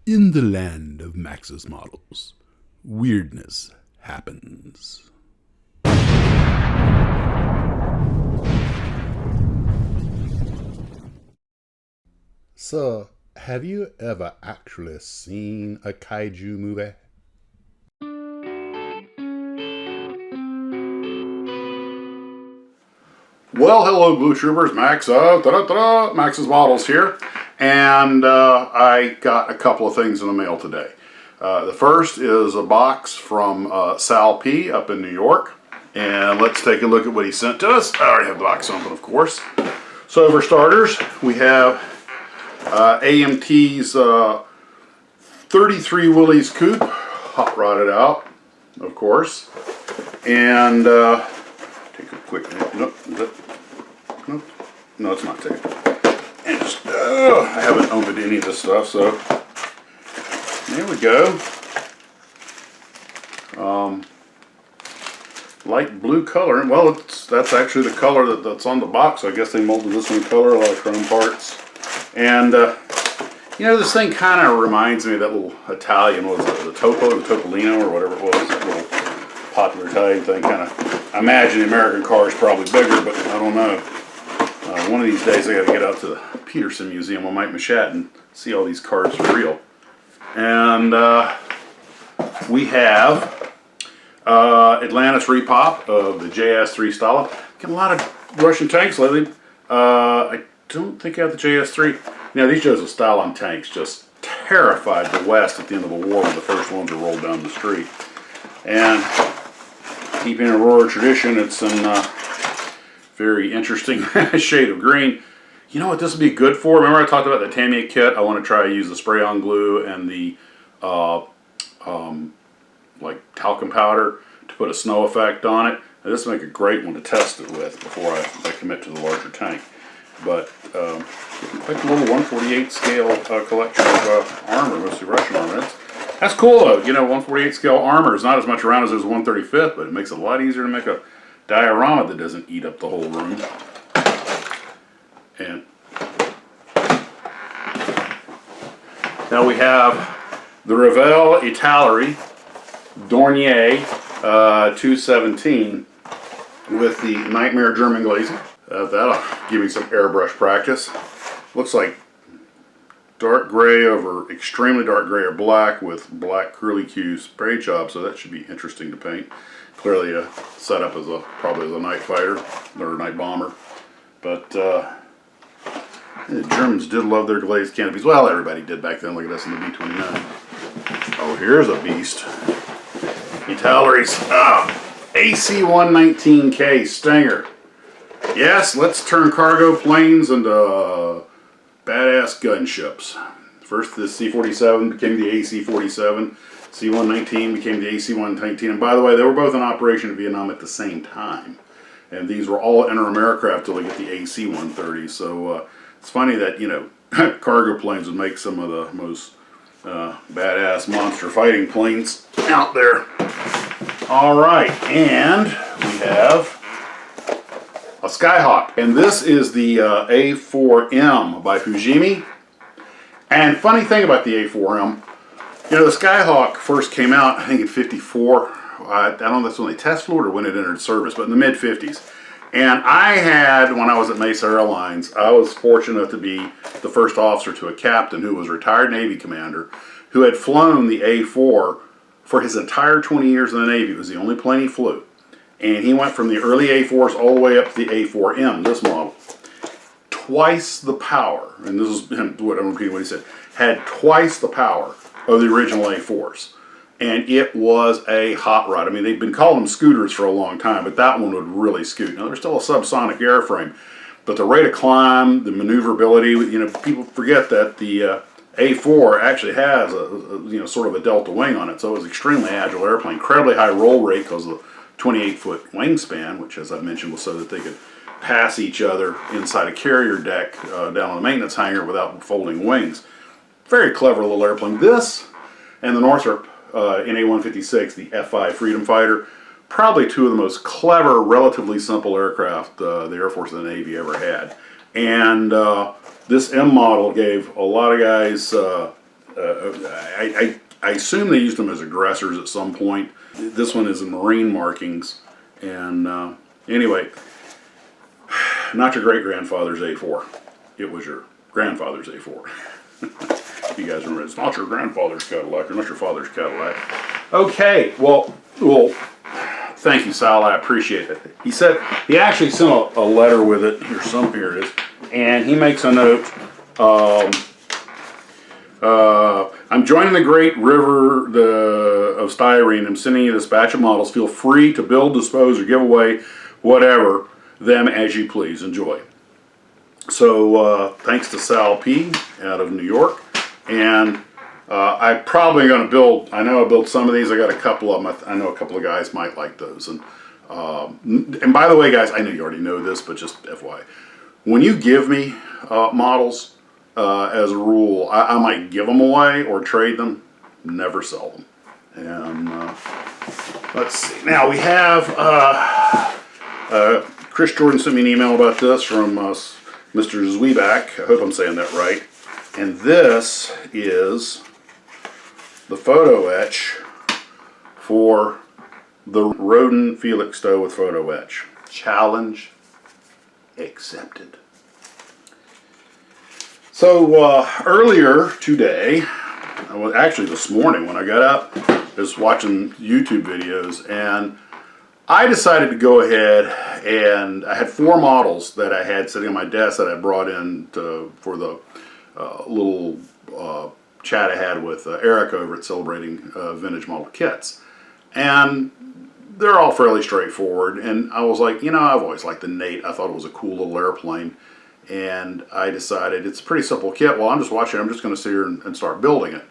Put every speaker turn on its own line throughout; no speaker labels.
In the land of Max's models, weirdness happens. So, have you ever actually seen a kaiju movie? Well, hello, Blue Troopers. Max, Max's Models here. And I got a couple of things in the mail today. The first is a box from Sal P. up in New York. And let's take a look at what he sent to us. I already have the box open, of course. So for starters, we have AMT's 33 Willys Coupe, hot rodded out, of course. And take a quick, nope, no, it's not tape. And just, I haven't opened any of this stuff, so there we go. Light blue color. Well, that's actually the color that's on the box. So I guess they molded this one color, a lot of chrome parts. And you know, this thing kind of reminds me of that little Italian, what was it, the Topolino or whatever it was, that little popular Italian thing. Kind of, I imagine the American car is probably bigger, but I don't know. One of these days I got to get out to the Peterson Museum on Mike Machat and see all these cars for real. And we have Atlantis repop of the JS3 style. Getting a lot of Russian tanks lately. I don't think I have the JS3. Now these shows of style on tanks just terrified the West at the end of the war when the first ones were rolled down the street. And keeping a Aurora tradition, it's in very interesting shade of green. You know what this would be good for? Remember I talked about the Tamiya kit? I want to try to use the spray-on glue and the like talcum powder to put a snow effect on it. And this would make a great one to test it with before I commit to the larger tank. But quite a little 148 scale collection of armor, mostly Russian armor. That's cool though. You know, 148 scale armor is not as much around as there's 135th, but it makes it a lot easier to make a diorama that doesn't eat up the whole room. And now we have the Revell Italeri Dornier 217 with the Nightmare German glazing. That'll give me some airbrush practice. Looks like dark gray over extremely dark gray or black with black curly Q spray job, so that should be interesting to paint. Clearly a setup as probably as a night fighter or a night bomber. But the Germans did love their glazed canopies. Well, everybody did back then. Look at us in the B-29. Oh, here's a beast. Italeri's AC-119K Stinger. Yes, let's turn cargo planes into badass gunships. First the C-47 became the AC-47. C-119 became the AC-119. And by the way, they were both in operation in Vietnam at the same time. And these were all interim aircraft till they get the AC-130. So it's funny that, you know, cargo planes would make some of the most badass monster fighting planes out there. All right, and we have a Skyhawk, and this is the A4M by Fujimi. And funny thing about the A4M, you know, the Skyhawk first came out, I think in '54. I don't know if that's when they test flew it or when it entered service, but in the mid-50s. And I had, when I was at Mesa Airlines, I was fortunate enough to be the first officer to a captain who was a retired Navy commander who had flown the A4 for his entire 20 years in the Navy. It was the only plane he flew. And he went from the early A4s all the way up to the A4M, this model. Twice the power, and this is what I'm repeating what he said, had twice the power of the original A4s. And it was a hot rod. I mean, they've been calling them scooters for a long time, but that one would really scoot. Now, there's still a subsonic airframe, but the rate of climb, the maneuverability, you know, people forget that the A4 actually has you know, sort of a delta wing on it, so it was an extremely agile airplane. Incredibly high roll rate because of the 28-foot wingspan, which, as I mentioned, was so that they could pass each other inside a carrier deck down on the maintenance hangar without folding wings. Very clever little airplane. This and the Northrop NA-156, the F-5 Freedom Fighter, probably two of the most clever, relatively simple aircraft the Air Force and the Navy ever had. And this M model gave a lot of guys I assume they used them as aggressors at some point. This one is in Marine markings. And anyway, not your great-grandfather's A4. It was your grandfather's A4. You guys remember, it's not your grandfather's Cadillac, or not your father's Cadillac. Okay, well, thank you, Sal. I appreciate it. He said he actually sent a letter with it. Here it is, and he makes a note. I'm joining the great river of styrene. I'm sending you this batch of models. Feel free to build, dispose, or give away whatever them as you please. Enjoy. So thanks to Sal P. out of New York, and I'm probably going to build. I know I built some of these. I got a couple of them. I know a couple of guys might like those. And by the way, guys, I know you already know this, but just FYI, when you give me models, as a rule, I might give them away or trade them, never sell them. And let's see. Now we have Chris Jordan sent me an email about this from Mr. Zwiebak. I hope I'm saying that right. And this is the photo etch for the Rodin Felixstowe with photo etch. Challenge accepted. So earlier today, well, actually this morning when I got up, I was watching YouTube videos, and I decided to go ahead, and I had 4 models that I had sitting on my desk that I brought in for the little chat I had with Eric over at Celebrating Vintage Model Kits. And they're all fairly straightforward, and I was like, you know, I've always liked the Nate. I thought it was a cool little airplane. And I decided it's a pretty simple kit. Well, I'm just watching. I'm just going to sit here and start building it.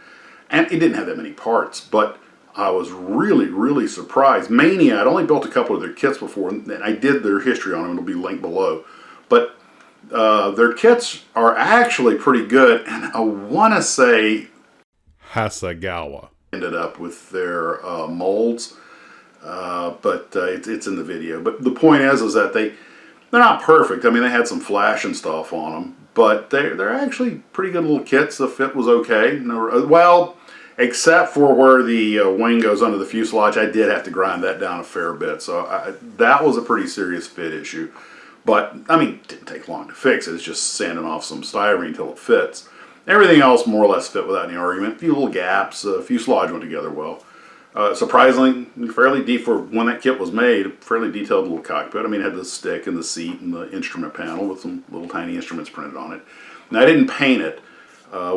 And it didn't have that many parts, but I was really, really surprised. Mania, I'd only built a couple of their kits before, and I did their history on them. It'll be linked below. But their kits are actually pretty good. And I want to say
Hasegawa
ended up with their molds, but it's in the video. But the point is that they're not perfect. I mean, they had some flash and stuff on them, but they're actually pretty good little kits. The fit was okay. Well, except for where the wing goes under the fuselage, I did have to grind that down a fair bit. So that was a pretty serious fit issue. But, I mean, it didn't take long to fix it. It's just sanding off some styrene until it fits. Everything else more or less fit without any argument. A few little gaps. Fuselage went together well. Surprisingly, fairly deep for when that kit was made, fairly detailed little cockpit. I mean, it had the stick and the seat and the instrument panel with some little tiny instruments printed on it. And I didn't paint it,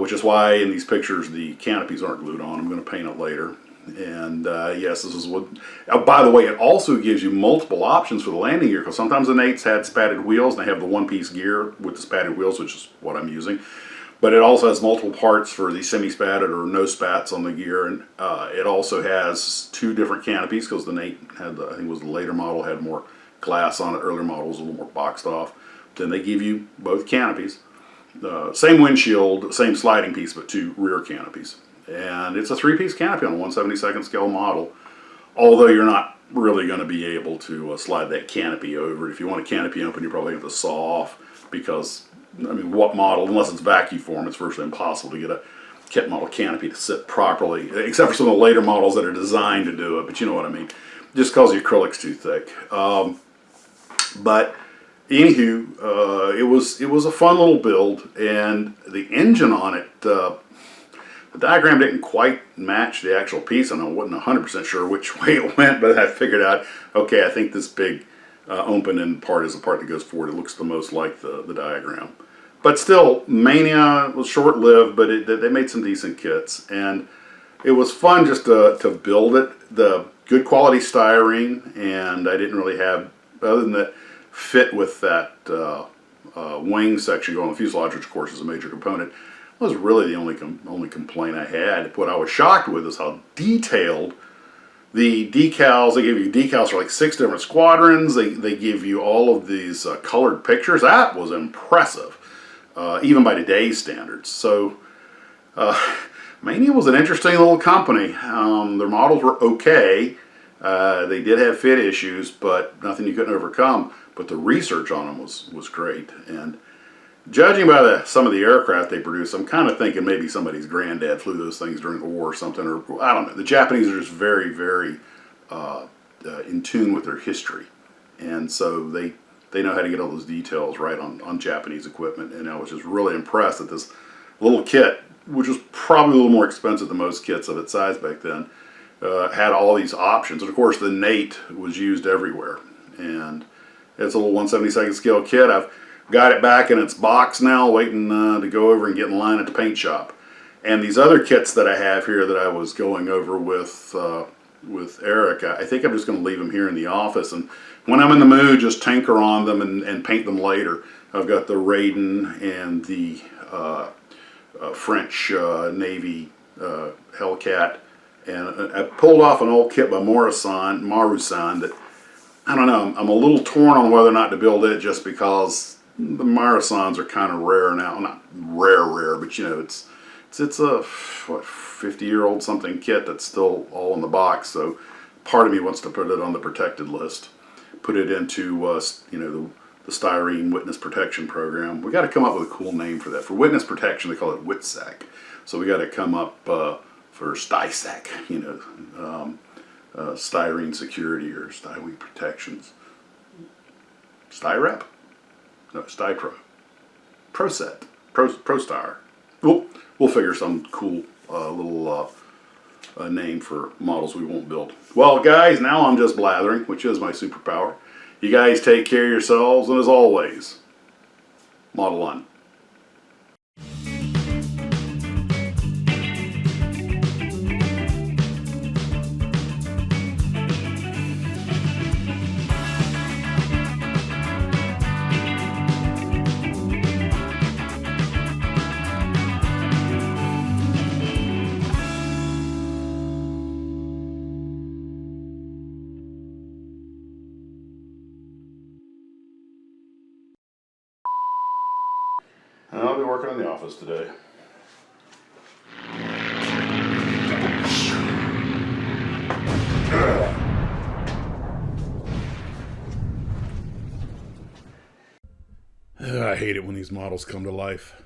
which is why in these pictures the canopies aren't glued on. I'm going to paint it later. And yes, this is what... by the way, it also gives you multiple options for the landing gear, because sometimes the Nates had spatted wheels, and they have the one-piece gear with the spatted wheels, which is what I'm using. But it also has multiple parts for the semi-spatted or no spats on the gear, and it also has 2 different canopies, because the Nate had, I think it was the later model, had more glass on it. Earlier model was a little more boxed off. Then they give you both canopies. Same windshield, same sliding piece, but 2 rear canopies. And it's a 3-piece canopy on a 1/72nd scale model, although you're not really going to be able to slide that canopy over. If you want a canopy open, you probably have to saw off, because I mean, what model, unless it's vacuum form, it's virtually impossible to get a kit model canopy to sit properly, except for some of the later models that are designed to do it, but you know what I mean, just because the acrylic's too thick. But anywho, it was a fun little build, and the engine on it, the diagram didn't quite match the actual piece, and I wasn't 100% sure which way it went, but I figured out, okay, I think this big open-end part is the part that goes forward. It looks the most like the diagram. But still, Mania was short-lived, but they made some decent kits. And it was fun just to build it. The good quality styrene, and I didn't really have, other than that, fit with that wing section going on the fuselage, which of course is a major component, was really the only complaint I had. What I was shocked with is how detailed the decals. They give you decals for like 6 different squadrons. They give you all of these colored pictures. That was impressive, even by today's standards. So Mania was an interesting little company. Their models were okay. They did have fit issues, but nothing you couldn't overcome. But the research on them was great. And Judging by some of the aircraft they produce, I'm kind of thinking maybe somebody's granddad flew those things during the war or something, or I don't know. The Japanese are just very, very in tune with their history, and so they know how to get all those details right on Japanese equipment. And I was just really impressed that this little kit, which was probably a little more expensive than most kits of its size back then, had all these options. And of course, the Nate was used everywhere, and it's a little 1/72 scale kit. I've got it back in its box now, waiting to go over and get in line at the paint shop. And these other kits that I have here that I was going over with Eric, I think I'm just going to leave them here in the office. And when I'm in the mood, just tinker on them and paint them later. I've got the Raiden and the French Navy Hellcat. And I pulled off an old kit by Marusan that, I don't know, I'm a little torn on whether or not to build it, just because the Marusans are kind of rare now. Not rare, but you know, it's a 50-year-old something kit that's still all in the box. So part of me wants to put it on the protected list, put it into you know, the styrene witness protection program. We got to come up with a cool name for that. For witness protection, they call it WITSAC. So we got to come up for StySac, you know, styrene security or styrene protections. Styrep? No, Stypro. ProSet. ProStyr. We'll figure some cool little name for models we won't build. Well, guys, now I'm just blathering, which is my superpower. You guys take care of yourselves, and as always, model on. I'll be working in the office today.
I hate it when these models come to life.